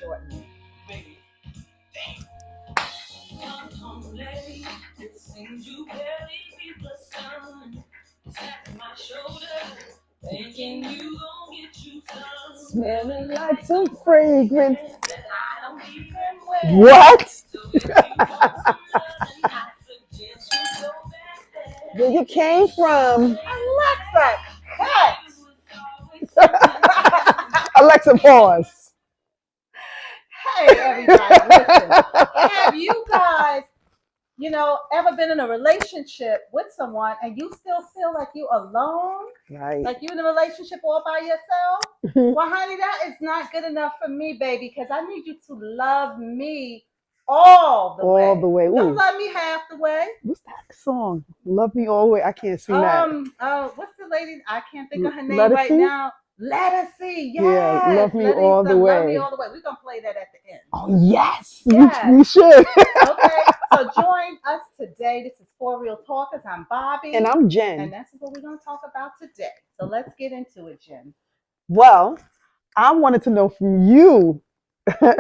shortly. Baby, come home late. It seems you barely beat the sun. Tapping my shoulder, thinking you gon' get you some. Smelling like some fragrance. That I don't even wear. What? So if you want some loving, I suggest you go back there. Where you came from? Alexa, cut! Alexa, pause. Hey, everybody, listen. Have you guys, ever been in a relationship with someone and you still feel like you alone? Right. Like you in a relationship all by yourself? Well, honey, that is not good enough for me, baby, because I need you to love me all the way. All the way. Don't Ooh, love me half the way. what's that song? Love Me All the Way. I can't sing that. What's the lady? I can't think of her name Let Us right See? now. Let us see. Yeah, Yes, Love Me let us All the love me Way. all the way. We're gonna play that at the end. Oh, yes. Yes. We should. Okay. So join us today. This is For Real Talkers. I'm Bobby. And I'm Jen. And that's what we're gonna talk about today. So let's get into it, Jen. Well, I wanted to know from you. Have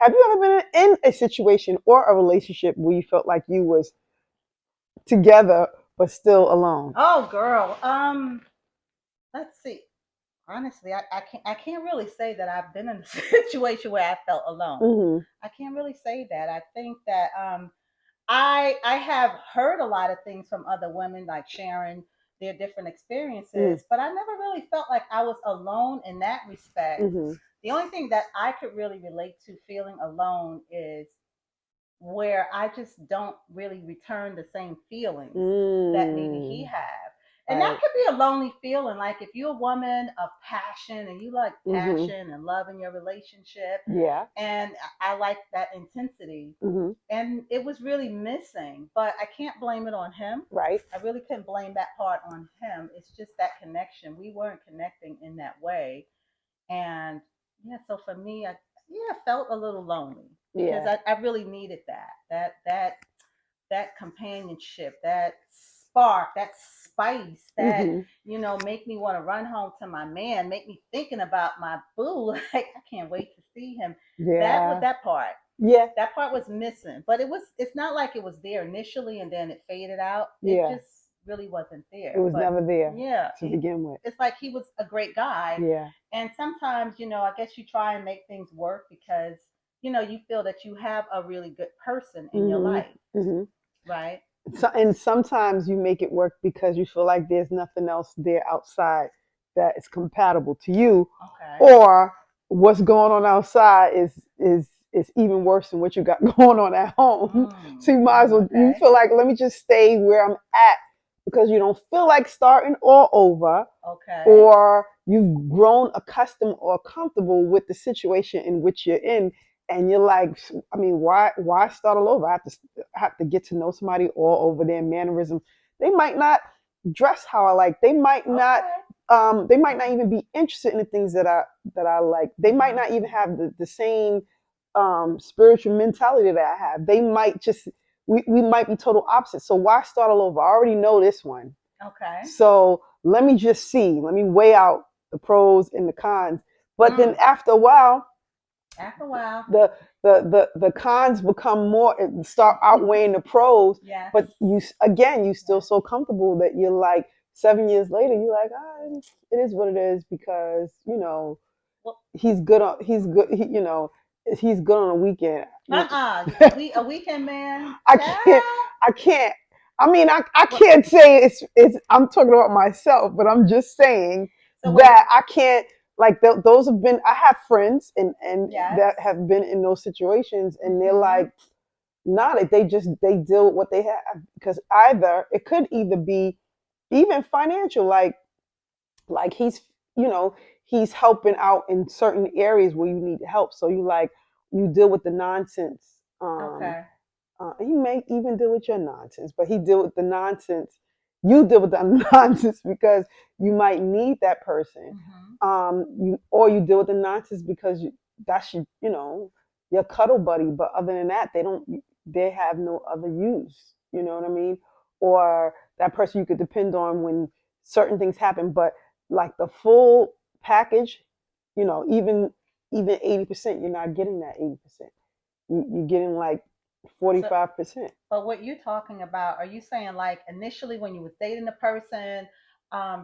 you ever been in a situation or a relationship where you felt like you was together but still alone? Oh, girl. Let's see. Honestly, I can't really say that I've been in a situation where I felt alone. Mm-hmm. I can't really say that. I think that I have heard a lot of things from other women, like sharing their different experiences, but I never really felt like I was alone in that respect. Mm-hmm. The only thing that I could really relate to feeling alone is where I just don't really return the same feelings that maybe he have. And that Right. could be a lonely feeling. Like if you're a woman of passion and you like Mm-hmm. passion and love in your relationship, Yeah. and I like that intensity. Mm-hmm. And it was really missing, but I can't blame it on him. Right. I really couldn't blame that part on him. It's just that connection. We weren't connecting in that way. And yeah, so for me, I felt a little lonely because Yeah. I really needed that companionship, that spark, that spice, that Mm-hmm. make me want to run home to my man, make me thinking about my boo. Like I can't wait to see him. Yeah. That part. Yeah. That part was missing. But it's not like it was there initially and then it faded out. It Yeah. just really wasn't there. It was But never there yeah, to begin with. it's like he was a great guy. Yeah. And sometimes, I guess you try and make things work because, you feel that you have a really good person in your Mm-hmm. life, Mm-hmm. right? So, and sometimes you make it work because you feel like there's nothing else there outside that is compatible to you, Okay. or what's going on outside is even worse than what you got going on at home. So you might as well, you Okay. feel like, let me just stay where I'm at because you don't feel like starting all over, Okay. or you've grown accustomed or comfortable with the situation in which you're in, and you're like, I mean, why start all over? I have to get to know somebody all over their mannerisms. They might not dress how I like. They might not even be interested in the things that I like. They might not even have the same spiritual mentality that I have. They might just, we might be total opposites. So why start all over? I already know this one. Okay. So let me just see. Let me weigh out the pros and the cons. But then After a while. the cons become more, start outweighing the pros. Yes. But you still so comfortable that you're like 7 years later, you're like, it is what it is, because Well, he's good on a weekend. a weekend man. I Child. can't. I mean, I can't say it's. I'm talking about myself, but I'm just saying So that I can't. Like those have been. I have friends and Yes. that have been in those situations, and they're Mhm. like, not it. They deal with what they have, because either it could either be even financial, like you know he's helping out in certain areas where you need help, so you deal with the nonsense. Okay. He may even deal with your nonsense, but he deal with the nonsense. You deal with the nonsense because you might need that person. Mhm. You deal with the nonsense because that's your cuddle buddy. But other than that, they have no other use. You know what I mean? Or that person you could depend on when certain things happen. But like the full package, even even 80%, you're not getting that 80%. You're getting like So, 45%. but what you're talking about, are you saying like initially when you was dating the person,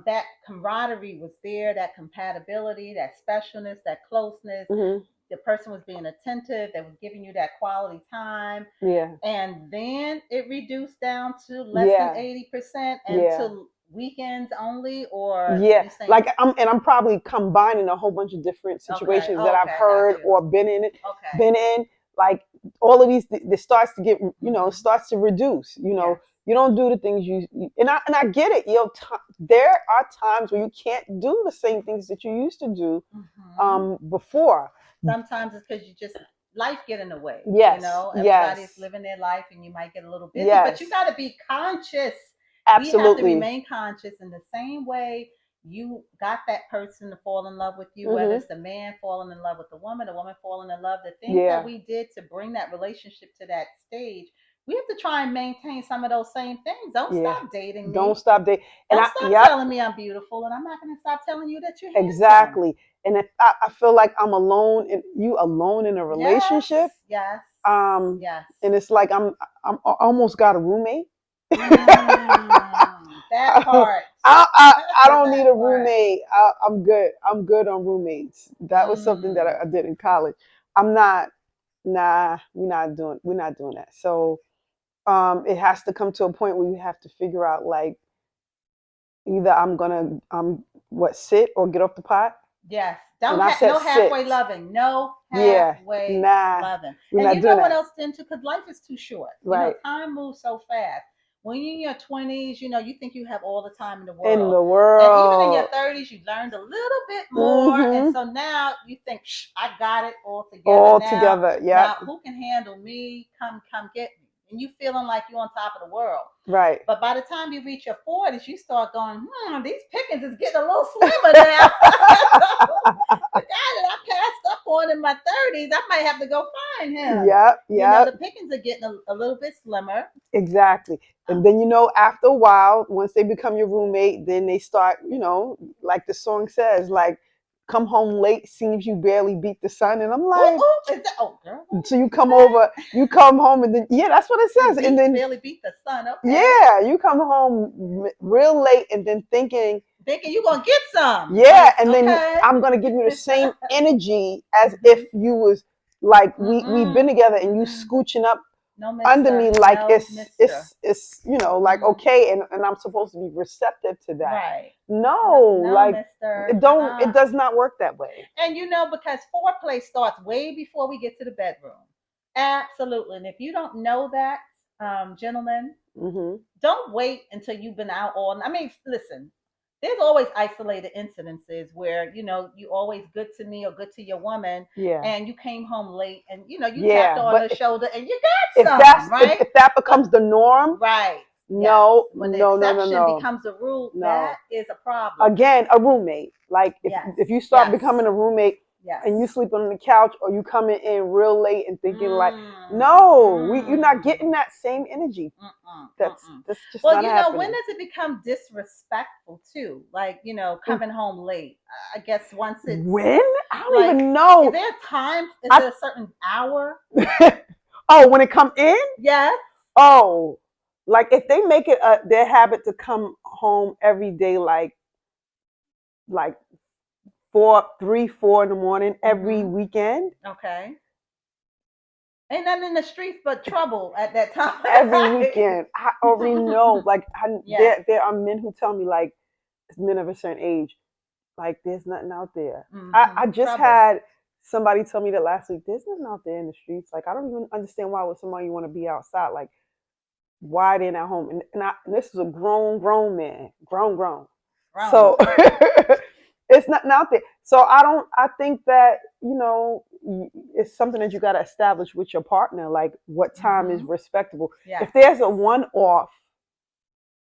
that camaraderie was there, that compatibility, that specialness, that closeness, Hmm. the person was being attentive, they was giving you that quality time, Yeah. and then it reduced down to less than Yeah. 80% and Yeah. to weekends only, or Yeah, you saying like I'm probably combining a whole bunch of different okay, situations that I've okay, got heard you. or been in it, Okay. been in. Like all of these, this starts to get, Mm-hmm. starts to reduce. Yes. You don't do the things and I get it. There are times where you can't do the same things that you used to do Mm-hmm. before. Sometimes it's because you just life get in the way. Yes, Everybody is yes, living their life, and you might get a little busy, but you yes, got to be conscious. We have to absolutely. remain conscious in the same way you got that person to fall in love with you, whether Hmm. it's the man falling in love with the woman falling in love, the things that Yeah, we did to bring that relationship to that stage, we have to try and maintain some of those same things. Don't yeah. stop dating Don't me. stop there. And Don't I, stop yep. telling me I'm beautiful, and I'm not going to stop telling you that you're handsome. Exactly. And if I feel like I'm alone and you alone in a Yes, relationship, yes, um, yes. and it's like I'm almost got a roommate. That I, part. I don't That need a part. roommate. I'm good. I'm good on roommates. That was something that Mm. I did in college. I'm not. Nah, we're not doing that. So it has to come to a point where you have to figure out like either I'm gonna what sit or get off the pot. Yes. And I said No sit. halfway loving. No Yeah, halfway nah, loving. we're And not you doing know what that. else then too? Because life is too short. Right. Time moves so fast. When you're in your 20s, you think you have all the time in the In world. the And even in your world. 30s, you learned a little bit more. And Mm-hmm. so now you think, I got it all together. All Now, together. Yep. who can handle me? Come get me. And you feeling like you're on top of the world. Right. But by the time you reach your 40s, you start going, these pickings is getting a little slimmer now. So the guy that I passed up on in my 30s, I might have to go find him. Yep. Yep. The pickings are getting a little bit slimmer. Exactly. And then after a while, once they become your roommate, then they start, like the song says, like, come home late, seems you barely beat the sun. And I'm like, Is that? Oh, girl, so you say come that. over, you come home, and then yeah, that's what it You says. And then barely beat the sun. Okay, yeah, you come home real late, and then thinking, thinking you gonna get some. yeah, Like, and then okay. I'm gonna give you the same energy as if Mm-hmm. you was like we've Mm-mm. been together and you Mm-mm. scooching up No, under mister. me like No, it's mister. it's it's like Mm. okay, and I'm supposed to be receptive to that. Right. No, No, no, like mister. it does not work that way. And because foreplay starts way before we get to the bedroom. Absolutely. And if you don't know that, gentlemen, Hmm. don't wait until you've been out all. I mean, listen. There's always isolated incidences where you always good to me or good to your woman, Yeah, and you came home late, and you tapped yeah, on but her if, shoulder and you got if some, that's if, right? if that But becomes the norm, right, yes. no, When the no, no, no, exception no, becomes a rule, that no. is a problem. Again, a roommate. Like Yes, if you start yes, becoming a roommate yes. and you sleeping on the couch or you coming in real late and thinking like, Mm, no, you're not mm, getting that same energy. mm-mm, That's mm-mm. that's just Well, not when happening. does it become disrespectful too? Like, Mm. coming home late. I guess once it's When? I don't like, even is know. there a time? Is I there a certain hour? oh, when it come in? Yes. Oh, like if they make it their habit to come home every day, like 4 in the morning every Mm-hmm. weekend. Okay. Ain't nothing in the streets but trouble at that Every time. weekend. I already know. Like Yes. there are men who tell me like men of a certain age, like there's nothing out there. I Mm-hmm. just Trouble. had somebody tell me that last week. There's nothing out there in the streets. Like I don't even understand why would somebody want to be outside. Like why they're not home. And this is a grown man, grown. Wrong. So it's nothing out there. So I think that it's something that you got to establish with your partner, like what time is Mm-hmm. respectable. Yes. If there's a one off,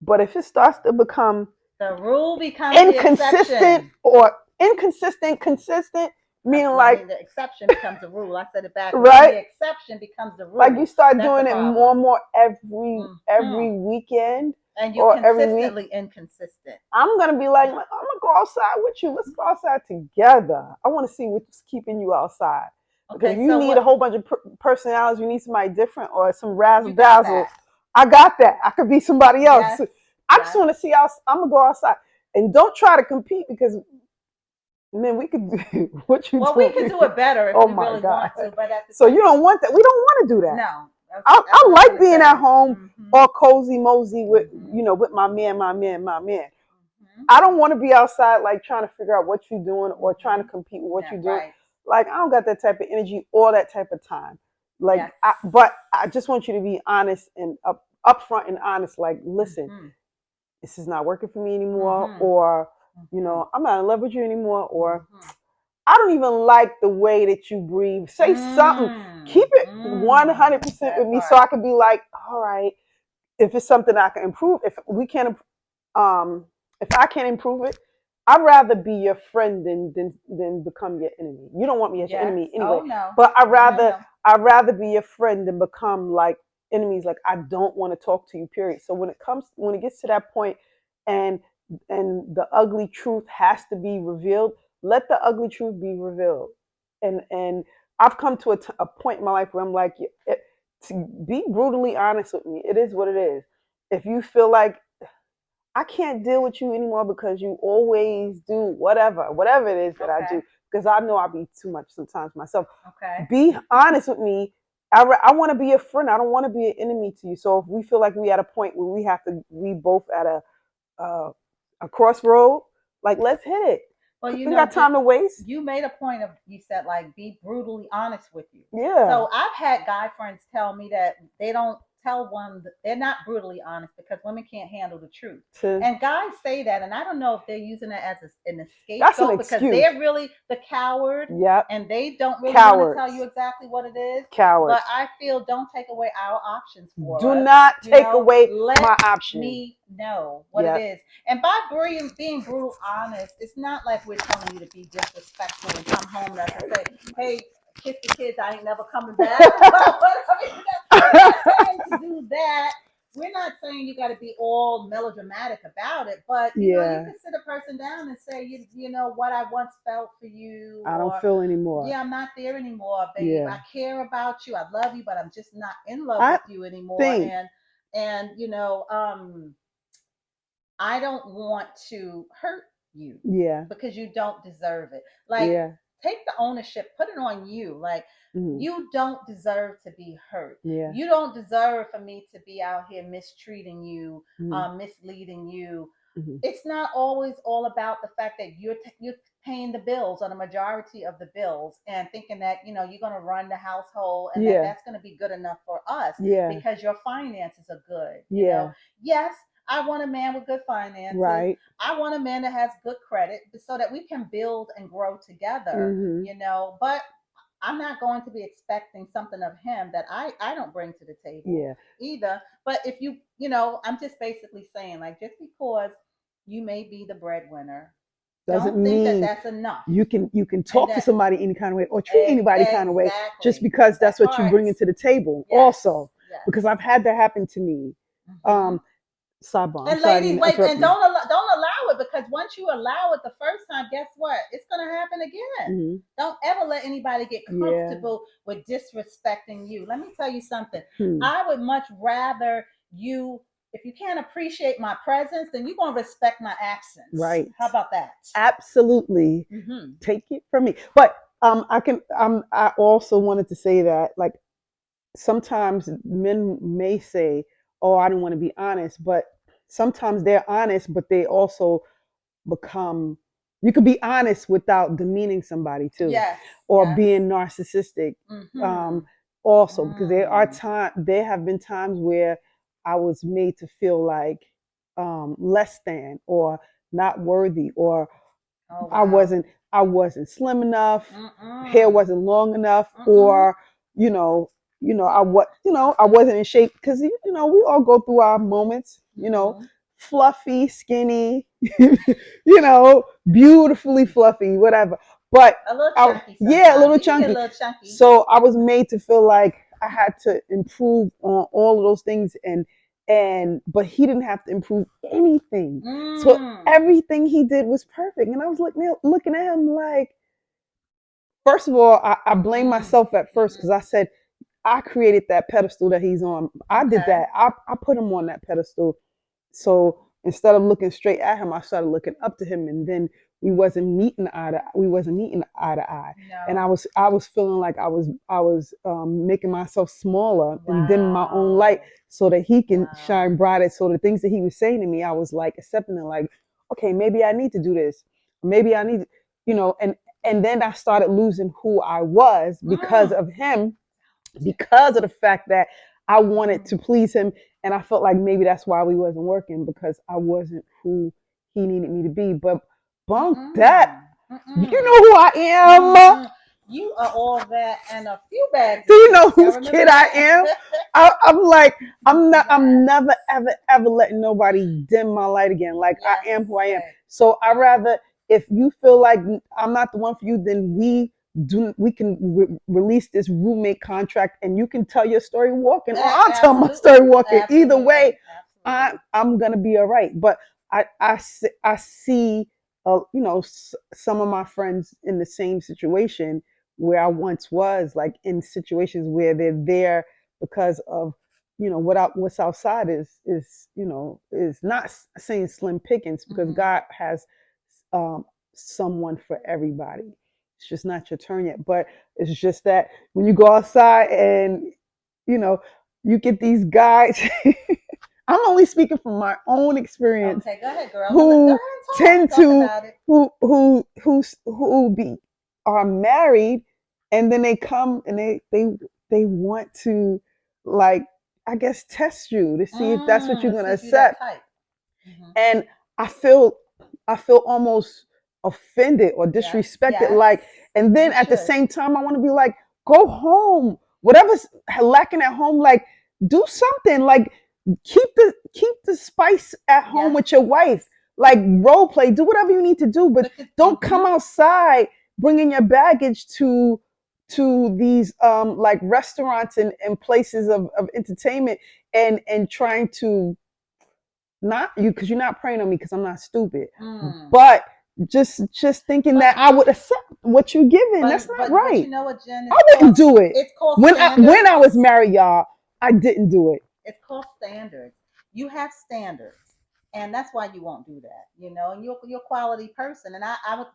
but if it starts to become The rule becomes the inconsistent exception. or consistent, meaning I like mean, the exception becomes the rule. I said it backwards. When right, the exception becomes the like you rule, start that's a doing it more problem. and more every Mm-hmm. weekend, And you're or every week, consistently inconsistent. I'm gonna be like, I'm gonna go outside with you. Let's go outside together. I want to see what's keeping you outside. Because if Okay, you so need a what whole bunch of personalities, you need somebody different or some razzle you got dazzle. that? I got that. I could be somebody else. Yes, I just yes. want to see how I'm gonna go outside and don't try to compete because man, we could do what you Well, we could do. do it better if Oh we my really god! want to, but at the So same you don't want that. We don't want to do that. no, that's I what I'm like gonna being at say. home Mm-hmm. all cozy mosey with Mm-hmm. with my man, my man, my man. Mm-hmm. I don't want to be outside like trying to figure out what you're doing or trying to Mm-hmm. compete with what Yeah, you're doing. right. Like I don't got that type of energy or that type of time. Yes. But I just want you to be honest and upfront and honest. Like, listen, Mm-hmm. this is not working for me anymore, Mm-hmm. or Mm-hmm. I'm not in love with you anymore, or Mm-hmm. I don't even like the way that you breathe. Say something. Keep it 100% with That me so part. I can be like, all right, if it's something I can improve, if we can if I can't improve it, I'd rather be your friend than become your enemy. You don't want me as your Yes. enemy anyway. Oh no. But No, no, no. I'd rather be your friend than become like enemies. Like I don't want to talk to you. Period. So when it gets to that point, and the ugly truth has to be revealed, let the ugly truth be revealed. And I've come to a point in my life where I'm like, to be brutally honest with me. It is what it is. If you feel like I can't deal with you anymore because you always do whatever it is that I Okay. do, because I know I'll be too much sometimes myself. Okay. Be honest with me. I want to be a friend. I don't want to be an enemy to you. So if we feel like we at a point where we both at uh, a crossroad, like let's hit it. Well, We got time to waste. you made a point of you said like be brutally honest with you. Yeah. So I've had guy friends tell me that they don't tell one they're not brutally honest because women can't handle the truth. To And guys say that, and I don't know if they're using it as an That's an scapegoat because excuse. they're really the coward Yep. and they don't really want to tell you Cowards. exactly what it is. But Cowards. I feel don't take away our options for Do us. not take away Let my option. me know what it Yep. is. And by being brutal honest, it's not like we're telling you to be disrespectful and come home and say, hey, kiss the kids, I ain't never coming back. We're not saying to do that. We're not saying you got to be all melodramatic about it, but you Yeah. can sit a person down and say, you know what I once felt for you, I don't or feel anymore. yeah, I'm not there anymore, babe. Yeah. I care about you, I love you, but I'm just not in love I with you anymore. think. And I don't want to hurt you Yeah. because you don't deserve it. Like, Yeah. take the ownership, put it on you. Like, Mm-hmm. you don't deserve to be hurt. Yeah. You don't deserve for me to be out here mistreating you, Mm-hmm. misleading you. Mm-hmm. It's not always all about the fact that you're paying the bills or the majority of the bills and thinking that you're going to run the household and that Yeah. that's going to be good enough for us Yeah. because your finances are good. Yeah. Yes, I want a man with good finances. Right. I want a man that has good credit so that we can build and grow together, Mm-hmm. but I'm not going to be expecting something of him that I don't bring to the table Yeah. either. But if I'm just basically saying, like, just because you may be the breadwinner, Doesn't don't think that mean that's enough. you can And talk to that somebody any kind of way or treat anybody kind of way just exactly because that's that what you part. bring into the table. Yes, Also, yes. because I've had that happen to me. Hmm. Sidebar. I'm And sorry to ladies, wait, interrupt and you. don't allow it because once you allow it the first time, guess what? It's gonna happen again. Mm-hmm. Don't ever let anybody get Yeah. comfortable with disrespecting you. Let me tell you something. Hmm. I would much rather you, if you can't appreciate my presence, then you're gonna respect my absence. Right. How about that? Absolutely. Mm-hmm. Take it from me. But I also wanted to say that like sometimes men may say, "Oh, I don't want to be honest," but sometimes they're honest, but they also become. You could be honest without demeaning somebody too, Yes. or Yes. being narcissistic. Mm-hmm. Um, Also, because Mm. there have been times where I was made to feel like less than or not worthy, or Oh I wow. wasn't I wasn't slim enough, hair Mm-mm. wasn't long enough, Mm-mm. or you know, I wasn't in shape because we all go through our moments, Mm-hmm. fluffy, skinny, beautifully fluffy, whatever. But A little I chunky yeah, a sometimes. little You can get a chunky. little chunky. So I was made to feel like I had to improve on all of those things, and and but he didn't have to improve anything. So Mm. everything he did was perfect. And I was looking at him like, first of all, I blame Mm-mm. myself at first because Mm-mm. I said I created that pedestal that he's on. I did Okay. that. I put him on that pedestal. So instead of looking straight at him, I started looking up to him, and then we wasn't meeting eye to eye, and No. I was feeling like I was making myself smaller and dimming my own light Wow. so that he can Wow. shine brighter. So the things that he was saying to me, I was like accepting it, like, okay, maybe I need to do this, maybe I need, and then I started losing who I was because Mm. of him, because of the fact that I wanted Mm. to please him, and I felt like maybe that's why we wasn't working because I wasn't who he needed me to be. But bunk that, Mm-mm. you Mm-mm. know who I am. Mm-mm. You are all that and a few bags Do of you know chips. Y'all whose remember kid I that? am? I'm like, I'm Yes. never, ever, ever letting nobody dim my light again. Like Yes. I am who I am. Yes. So I rather, if you feel like I'm not the one for you, then we can release this roommate contract and you can tell your story walking or I'll tell my story Absolutely. walking. Either way, Absolutely. Absolutely. I'm going to be all right. But I see, some of my friends in the same situation where I once was, like in situations where they're there because of, what's outside is not saying slim pickings because Mm-hmm. God has um, someone for everybody. It's just not your turn yet. But it's just that when you go outside and you know you get these guys. I'm only speaking from my own experience Okay, go ahead, girl. No, go who ahead and talk. tend Talk to about it. who be are married and then they come and they want to, like, I guess, test you to see if that's what you're To going see to if you that accept. type. Mm-hmm. And I feel almost offended or Yes. disrespected, Yes. like, and And then you at the should. same time I want to be like, go home, whatever's lacking at home, like, do something, like, keep the spice at home Yes. with your wife, like, role play, do whatever you need to do, but Look at. don't come Mm-hmm. outside bringing your baggage to these like restaurants and places of entertainment and trying to, not you, because you're not praying on me because I'm not stupid, Mm. but just thinking But that I would accept what you're giving. That's but not but you right. know what, Jen? I wouldn't do it. It's called When I was standards. married, y'all, I didn't do it. It's called standards. You have standards, and that's why you won't do that. And you're a quality person. And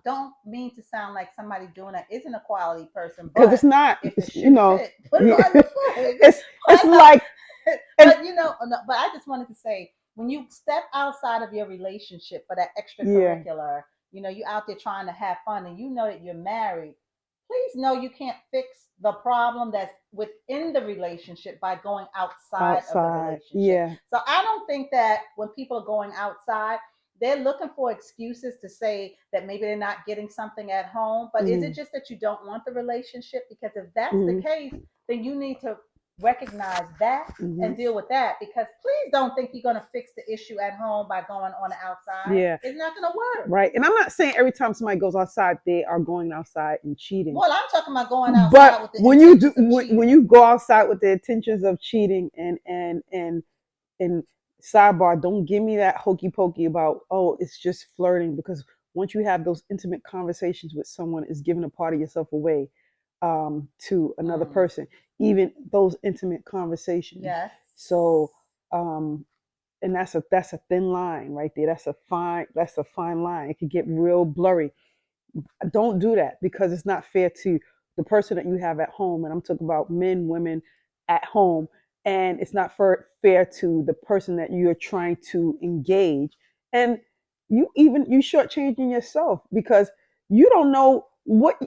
don't mean to sound like somebody doing that isn't a quality person, Because it's but not, if the shoe fit, put it yeah, on your foot. it's but like, and but I just wanted to say, when you step outside of your relationship for that yeah, extracurricular, you out there trying to have fun, and you know that you're married. Please know you can't fix the problem that's within the relationship by going outside of the outside, relationship. yeah, So I don't think that when people are going outside, they're looking for excuses to say that maybe they're not getting something at home. But is it mm-hmm, just that you don't want the relationship? Because if that's the mm-hmm, case, then you need to recognize that mm-hmm, and deal with that. Because please don't think you're going to fix the issue at home by going on the outside. yeah, It's not going to work. right. And I'm not saying every time somebody goes outside, they are going outside and cheating. Well, I'm talking about going But outside with the when you do, intentions of when cheating. you go outside with the intentions of cheating and sidebar, don't give me that hokey pokey about, oh, it's just flirting, because once you have those intimate conversations with someone, it's giving a part of yourself away to another Mm. person, even those intimate conversations. Yes. So um, and that's a thin line right there. That's a fine line. It could get real blurry. Don't do that because it's not fair to the person that you have at home. And I'm talking about men, women at home. And it's not fair to the person that you're trying to engage. And you shortchanging yourself because you don't know what,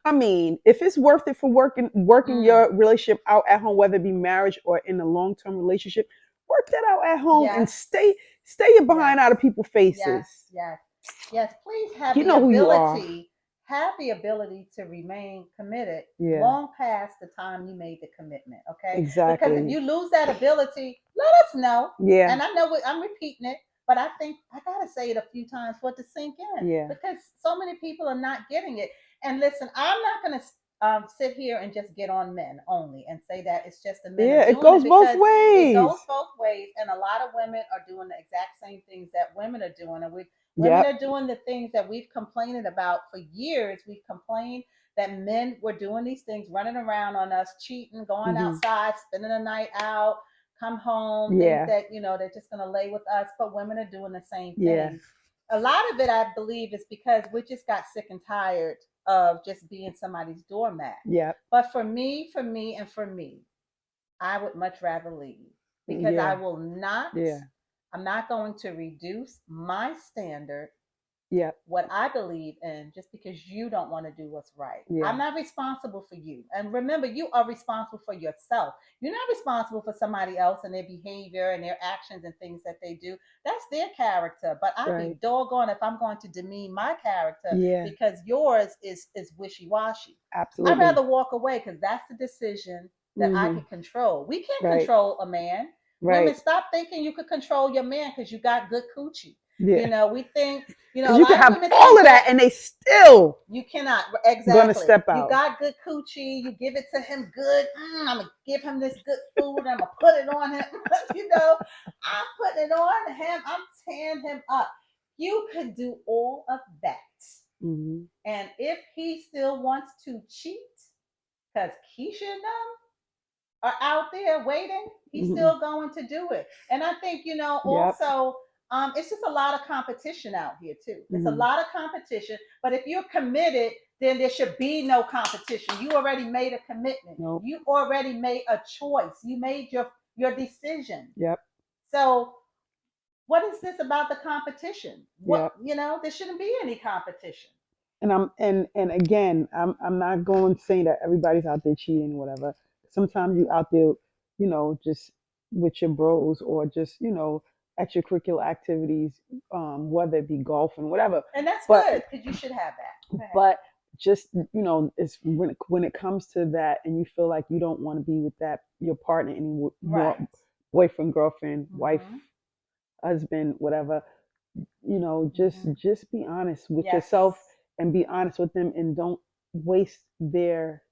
I mean, if it's worth it for working Mm. your relationship out at home, whether it be marriage or in a long term relationship, work that out at home and Yes. stay your Yes. behind out of people's Yes. faces. Yes. Yes. Please You know who you are. have the ability to remain committed Yeah, long past the time you made the commitment. Okay. Because if exactly. you lose that ability, let us know. Yeah, And I know I'm repeating it, but I think I gotta say it a few times for it to sink in yeah. because so many people are not getting it. And listen, I'm not gonna sit here and just get on men only and say that it's just the men are Yeah, it doing it, goes both because it ways. goes both ways, and a lot of women are doing the exact same things that women are doing, and we women Yep. are doing the things that we've complained about for years. We've complained that men were doing these things, running around on us, cheating, going Hmm. outside, spending the night out, come home, think Yeah. that they're just going to lay with us, but women are doing the same Yeah. thing. A lot of it, I believe, is because we just got sick and tired of just being somebody's doormat. Yep. But for me, I would much rather leave, because I Yeah. will not, Yeah. I'm not going to reduce my standard, Yep. what I believe in, just because you don't want to do what's right. Yeah. I'm not responsible for you. And remember, you are responsible for yourself. You're not responsible for somebody else and their behavior and their actions and things that they do. That's their character. But I'd be Right. doggone if I'm going to demean my character Yeah. because yours is wishy washy. I'd Absolutely. rather walk away, because that's the decision that I Hmm. can control. We can't Right. control a man. Women, Right. stop thinking you could control your man because you got good coochie. Yeah. We think, Because a you can lot of have women all think of that that and they still you cannot. gonna Exactly. step You out. got good coochie. You give it to him good. I'm gonna give him this good food. I'm gonna put it on him. I'm putting it on him. I'm tearing him up. You could do all of that, Hmm. and if he still wants to cheat, because Keisha and them are out there waiting, he's Hmm. still going to do it. And I think, Yep. also, it's just a lot of competition out here too. It's a Hmm. lot of competition. But if you're committed, then there should be no competition. You already made a commitment. Nope. You already made a choice. You made your decision. Yep. So what is this about the competition? Yep. There shouldn't be any competition. And and again, I'm not going saying that everybody's out there cheating, whatever. Sometimes you out there, just with your bros or just, extracurricular activities, whether it be golfing, whatever. And that's But good, because you should have that. Go ahead. but just, it's when it comes to that and you feel like you don't want to be with that your partner anymore, Right. boyfriend, girlfriend, wife, Mm-hmm. husband, whatever, Mm-hmm. just be honest with Yes. yourself and be honest with them, and don't waste their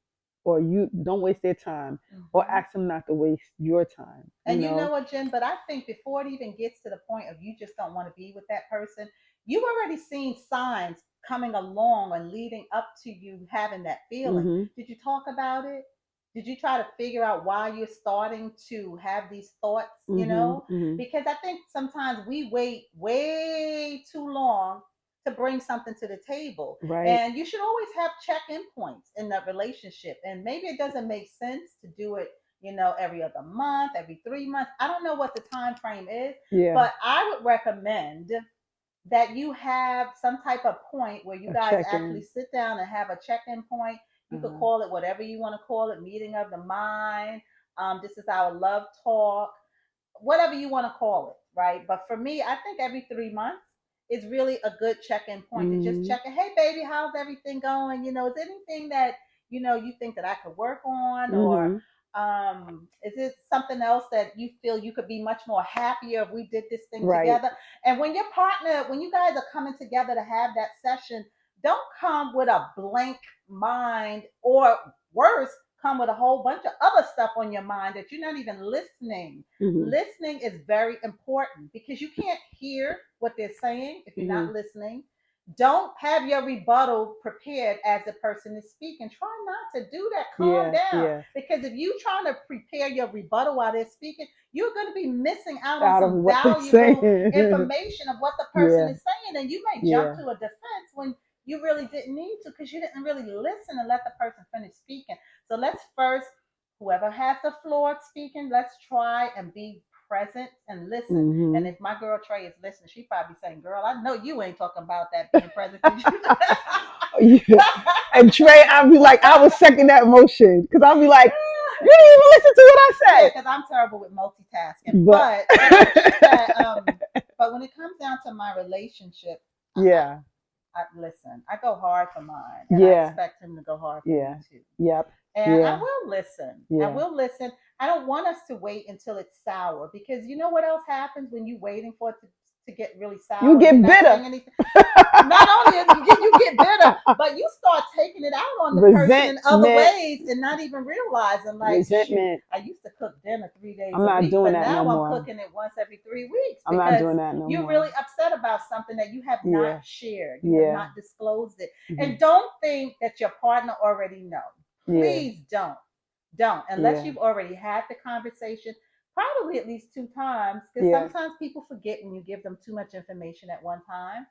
or you don't waste their time, or Mm-hmm. ask them not to waste your time, And you know what, Jen? But I think before it even gets to the point of you just don't want to be with that person, you've already seen signs coming along and leading up to you having that feeling. Hmm. Did you talk about it? Did you try to figure out why you're starting to have these thoughts? Hmm. Hmm. Because I think sometimes we wait way too long to bring something to the table. Right. And you should always have check-in points in that relationship. And maybe it doesn't make sense to do it, every other month, every 3 months. I don't know what the time frame is, Yeah. but I would recommend that you have some type of point where you A guys actually check-in. sit down and have a check-in point. You could Uh-huh. call it whatever you want to call it, meeting of the mind. This is our love talk, whatever you want to call it, right? But for me, I think every 3 months is really a good check-in point to just Hmm. check it. Hey, baby, how's everything going? Is there anything that you think that I could work on, or Hmm. is it something else that you feel you could be much more happier if we did this thing Right. together? And when you guys are coming together to have that session, don't come with a blank mind, or worse, come with a whole bunch of other stuff on your mind that you're not even listening. Hmm. Listening is very important, because you can't hear what they're saying if you're Hmm. not listening. Don't have your rebuttal prepared as the person is speaking. Try not to do that. Calm Yeah. down. Yeah. Because if you trying to prepare your rebuttal while they're speaking, you're going to be missing out on Out of some what they're valuable saying. information of what the person Yeah. is saying. And you may jump Yeah. to a defense when you really didn't need to, because you didn't really listen and let the person finish speaking. So let's first, whoever has the floor speaking, let's try and be present and listen. And Hmm. if my girl Trey is listening, she probably saying, "Girl, I know you ain't talking about that being present, because you." Yeah. And Trey, I'll be like, I was second that motion because I'll be like, you didn't even listen to what I Yeah, said. because I'm terrible with multitasking. But But I think that, but when it comes down to my relationship, yeah, listen, I go hard for mine, and I yeah, expect him to go hard for me yeah, too. yep, And I yeah, will listen. I yeah, will listen. I don't want us to wait until it's sour, because you know what else happens when you waiting for it to get really You sour and you're get not bitter. saying anything, not only is you get bitter, but you start taking it out on the person in other Resentment. ways and not even realizing, like, shoot, Resentment. I used to cook dinner 3 days I'm a not week, doing but that no now I'm more. cooking it once every 3 weeks I'm not because doing that no you're more. really upset about something that you have not Yeah. shared, you have Yeah. not disclosed it. Hmm. And don't think that your partner already knows. Yeah. Please don't, unless Yeah. you've already had the conversation, probably at least 2 times, because Yeah. sometimes people forget when you give them too much information at one time.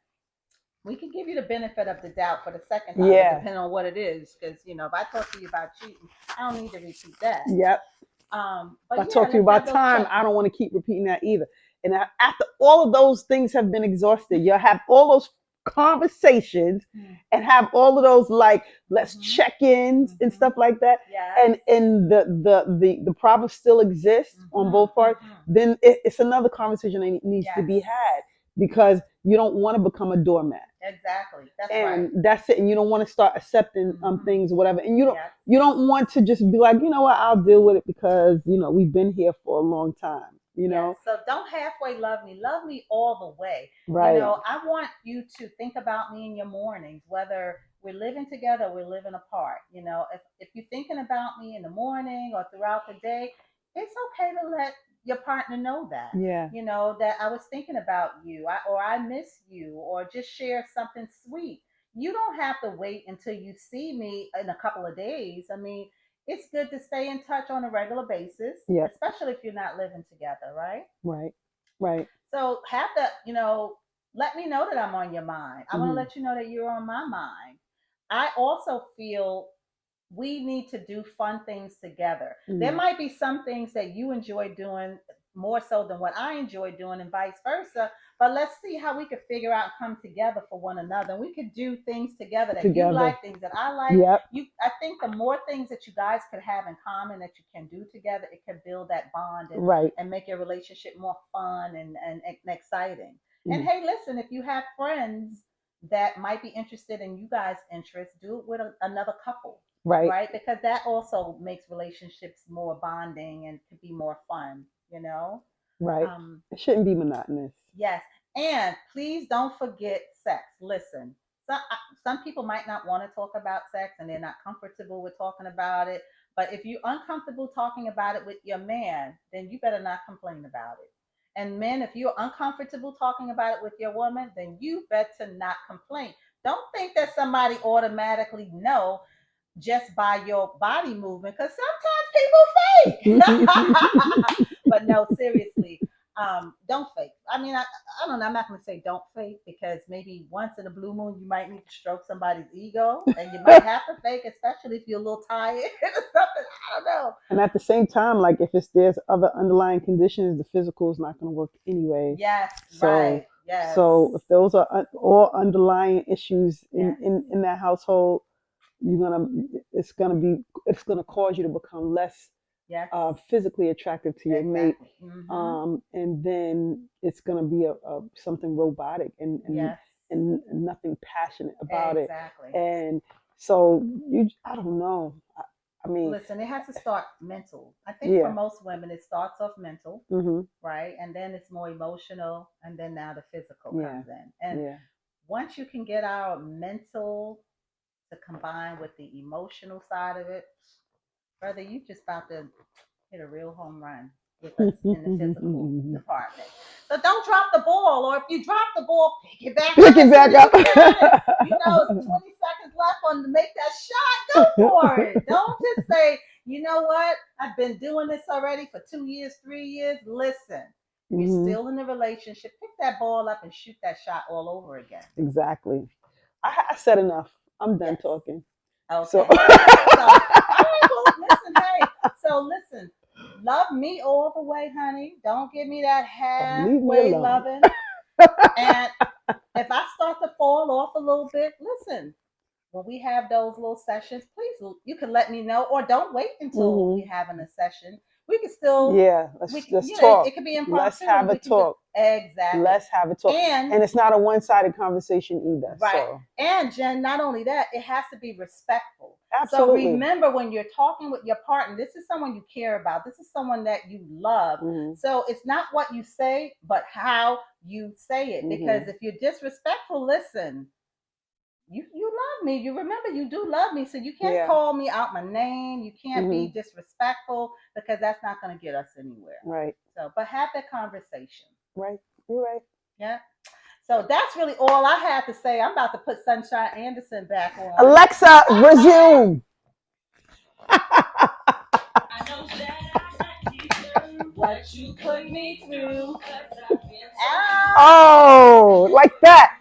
We can give you the benefit of the doubt for the second time, but Yeah. depending on what it is, because if I talk to you about cheating, I don't need to repeat that. Yep. If But I yeah, talk to you let's have about those time, check. I don't want to keep repeating that either. And after all of those things have been exhausted, you'll have all those conversations Mm-hmm. and have all of those like let's Mm-hmm. check-ins and Mm-hmm. stuff like that. Yes. And the problem still exists on Mm-hmm. both parts. Mm-hmm. Then it's another conversation that needs to Yes. be had because you don't want to become a doormat. Exactly. That's right. And that's it. And you don't want to start accepting Mm-hmm. things or whatever. And Yes. you don't want to just be like, you know what, I'll deal with it because we've been here for a long time. Yes. So don't halfway love me. Love me all the way. Right. I want you to think about me in your mornings, whether we're living together or we're living apart. If you're thinking about me in the morning or throughout the day, it's okay to let your partner know that. Yeah. That I was thinking about you, or I miss you, or just share something sweet. You don't have to wait until you see me in a couple of days. I mean, it's good to stay in touch on a regular basis, Yep. especially if you're not living together, right? Right. Right. So have the, let me know that I'm on your mind. I want to Hmm. let you know that you're on my mind. I also feel we need to do fun things together. There Hmm. might be some things that you enjoy doing more so than what I enjoy doing, and vice versa. But let's see how we could figure out and come together for one another. And we could do things together that you Together. like, things that I like. Yep. I think the more things that you guys could have in common that you can do together, it can build that bond Right. and make your relationship more fun and exciting. And Hmm. hey, listen, if you have friends that might be interested in you guys' interests, do it with another couple, Right. right? Because that also makes relationships more bonding and could be more fun. Right. Um, It shouldn't be monotonous. yes, and please don't forget sex. Listen, some people might not want to talk about sex and they're not comfortable with talking about it. But if you're uncomfortable talking about it with your man, then you better not complain about it. And men, if you're uncomfortable talking about it with your woman, then you better not complain. Don't think that somebody automatically know just by your body movement, because sometimes people fake. But no, seriously, don't fake. I mean, I don't know. I'm not going to say don't fake, because maybe once in a blue moon you might need to stroke somebody's ego, and you might have to fake, especially if you're a little tired or something. I don't know. And at the same time, like if there's other underlying conditions, the physical is not going to work anyway. Yes, So right. Yes, so if those are all underlying issues yes, in that household, you're gonna it's gonna cause you to become less yes, physically attractive to your mate, exactly. Mm-hmm. and then it's gonna be a something robotic Yes, and nothing passionate about it. exactly. And so I don't know. I mean, Listen, it has to start mental. I think for yeah. most women, it starts off mental, Hmm. right? And then it's more emotional, and then now the physical Yeah. comes in. And Yeah. once you can get our mental to combine with the emotional side of it, brother, you just about to hit a real home run with us in the physical department. So don't drop the ball, or if you drop the ball, pick it back Pick up it as soon back as you up. can. And it's 20 seconds left on to make that shot. Go for it. Don't just say, you know what? I've been doing this already for 2 years, 3 years. Listen, you're Hmm. still in the relationship. Pick that ball up and shoot that shot all over again. Exactly. I said enough. I'm done Yes. talking. So Okay. So, all right. Well, listen. Hey. So, listen. Love me all the way, honey. Don't give me that leave me halfway alone. loving. And if I start to fall off a little bit, listen. When we have those little sessions, please, you can let me know, or don't wait until Hmm. we having a session. we can still, Yeah, we let's you know, it talk. could be Let's impromptu have and a we can just talk. exactly. Let's have a talk. And And it's not a one-sided conversation either. right. So And Jen, not only that, it has to be respectful. So absolutely. remember when you're talking with your partner, this is someone you care about. This is someone that you love. Hmm. So it's not what you say, but how you say it. Because Hmm. if you're disrespectful, listen, you love me. You remember you do love me. So you can't Yeah. call me out my name. You can't Hmm. be disrespectful because that's not going to get us anywhere. Right. So, but have that conversation. Right. You're right. Yeah. So that's really all I had to say. I'm about to put Sunshine Anderson back on. Alexa, resume. What you put me through. Oh, like that.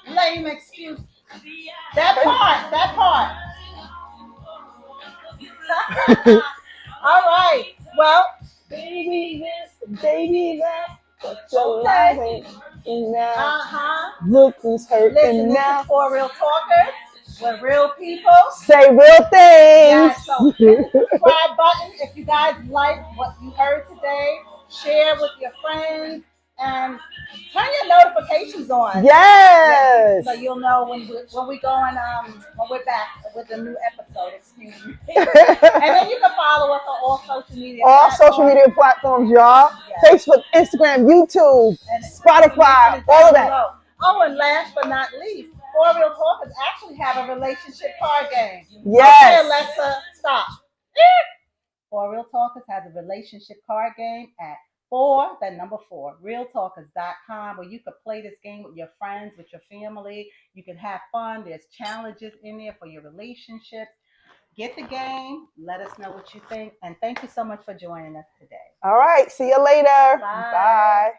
Lame excuse. That part. That part. All right. Well, Baby this, baby that, but your life okay. ain't now. Uh-huh. Look who's Listen, hurting this is now. for real talkers with real people. Say real things. Yeah, so hit the subscribe button if you guys like what you heard today. Share with your friends and turn your notifications on. Yeah, Yes. so you'll know when we go and when we're back with a new episode. Excuse me. And then you can follow us on all social media All social platforms. media platforms, y'all. Yes. Facebook, Instagram, YouTube, And information Spotify, is all down of that. below. Oh, and last but not least, For Real Talkers actually have a relationship card game. Yes. Okay, Alexa, stop. For Real Talkers has a relationship card game at the number four, realtalkers.com, where you could play this game with your friends, with your family. You can have fun. There's challenges in there for your relationships. Get the game. Let us know what you think. And thank you so much for joining us today. All right. See you later. Bye. Bye.